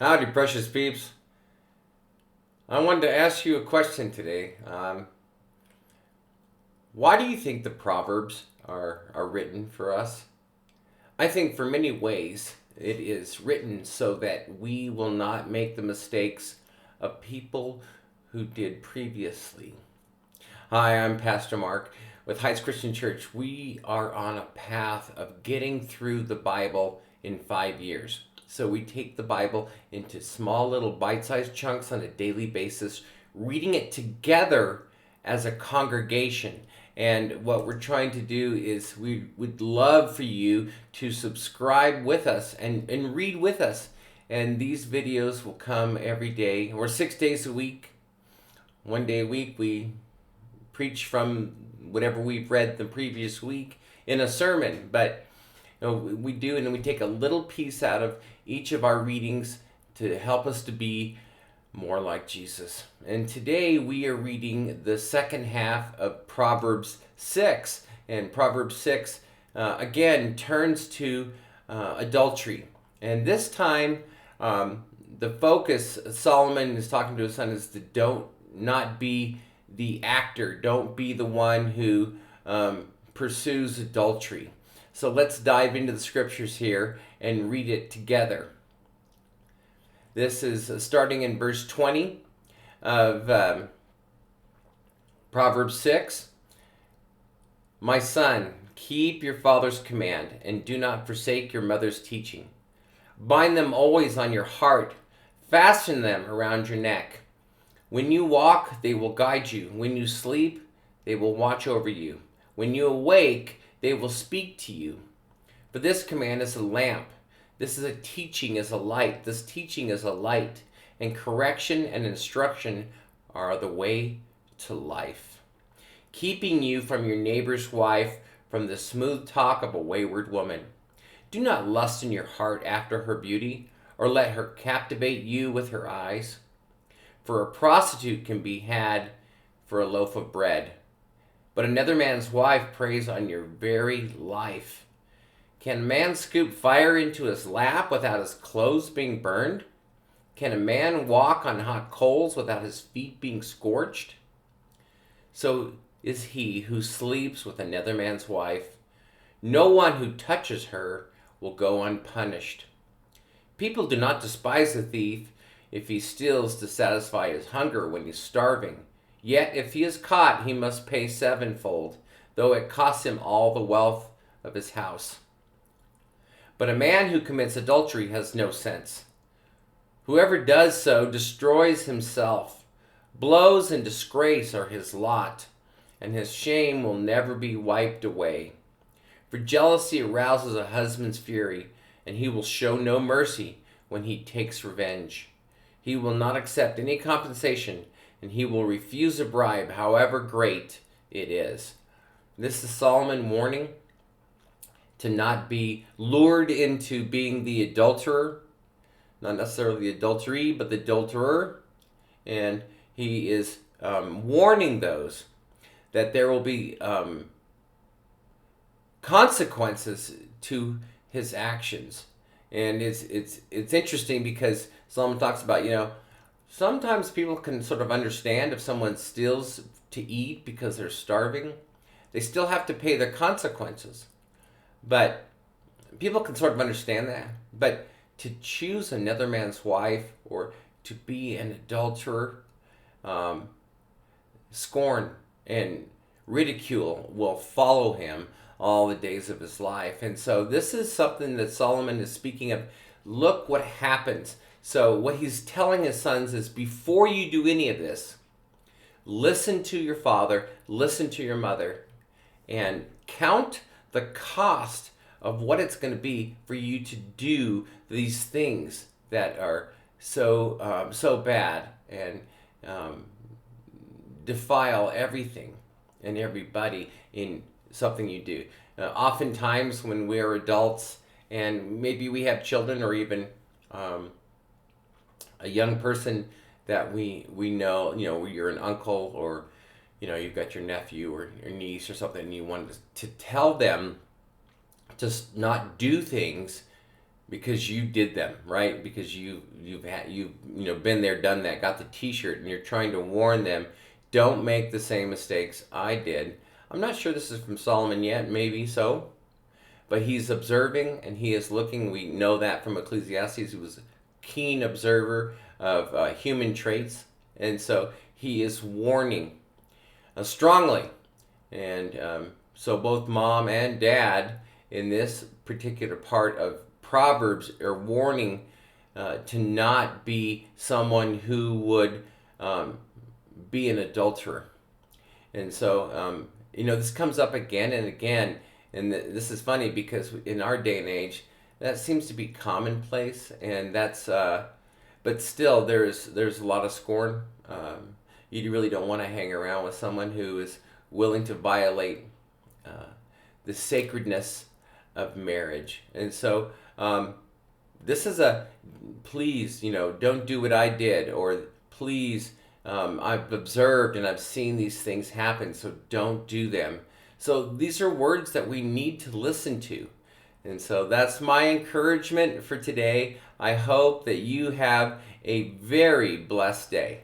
Howdy, precious peeps. I wanted to ask you a question today. Why do you think the Proverbs are written for us? I think for many ways it is written so that we will not make the mistakes of people who did previously. Hi, I'm Pastor Mark with Heights Christian Church. We are on a path of getting through the Bible in 5 years. So we take the Bible into small little bite-sized chunks on a daily basis, reading it together as a congregation. And what we're trying to do is we would love for you to subscribe with us and read with us. And these videos will come every day, or 6 days a week. One day a week we preach from whatever we've read the previous week in a sermon. But we do, and we take a little piece out of each of our readings to help us to be more like Jesus. And today we are reading the second half of Proverbs 6. And Proverbs 6 again turns to adultery. And this time the focus, Solomon is talking to his son, is to don't not be the actor. Don't be the one who pursues adultery. So let's dive into the scriptures here and read it together. This is starting in verse 20 of Proverbs 6. My son, keep your father's command and do not forsake your mother's teaching. Bind them always on your heart. Fasten them around your neck. When you walk, they will guide you. When you sleep, they will watch over you. When you awake, they will speak to you. For this command is a lamp. This is a teaching is a light. This teaching is a light. And correction and instruction are the way to life. Keeping you from your neighbor's wife, from the smooth talk of a wayward woman. Do not lust in your heart after her beauty, or let her captivate you with her eyes. For a prostitute can be had for a loaf of bread, but another man's wife preys on your very life. Can a man scoop fire into his lap without his clothes being burned? Can a man walk on hot coals without his feet being scorched? So is he who sleeps with another man's wife. No one who touches her will go unpunished. People do not despise a thief if he steals to satisfy his hunger when he's starving. Yet if he is caught, he must pay sevenfold, though it costs him all the wealth of his house. But a man who commits adultery has no sense. Whoever does so destroys himself. Blows and disgrace are his lot, and his shame will never be wiped away. For jealousy arouses a husband's fury, and he will show no mercy when he takes revenge. He will not accept any compensation, and he will refuse a bribe, however great it is. This is Solomon warning to not be lured into being the adulterer, not necessarily the adultery, but the adulterer. And he is warning those that there will be consequences to his actions. And it's interesting because Solomon talks about, sometimes people can sort of understand if someone steals to eat because they're starving. They still have to pay their consequences. But people can sort of understand that. But to choose another man's wife or to be an adulterer, scorn and ridicule will follow him all the days of his life. And so this is something that Solomon is speaking of. Look what happens. So what he's telling his sons is, before you do any of this, listen to your father, listen to your mother, and count the cost of what it's going to be for you to do these things that are so bad and defile everything and everybody in something you do. Oftentimes when we're adults and maybe we have children or even a young person that we know, you're an uncle or you've got your nephew or your niece or something, and you want to tell them to not do things because you did them, right? Because you've been there, done that, got the T-shirt, and you're trying to warn them, don't make the same mistakes I did. I'm not sure this is from Solomon yet, maybe so, but he's observing and he is looking. We know that from Ecclesiastes, who was a keen observer of human traits, and so he is warning strongly. And so both mom and dad in this particular part of Proverbs are warning to not be someone who would be an adulterer. And so, this comes up again and again. And this is funny because in our day and age, that seems to be commonplace. And that's, but still, there's a lot of scorn. You really don't want to hang around with someone who is willing to violate the sacredness of marriage. And so this is a please, don't do what I did, or please, I've observed and I've seen these things happen, so don't do them. So these are words that we need to listen to. And so that's my encouragement for today. I hope that you have a very blessed day.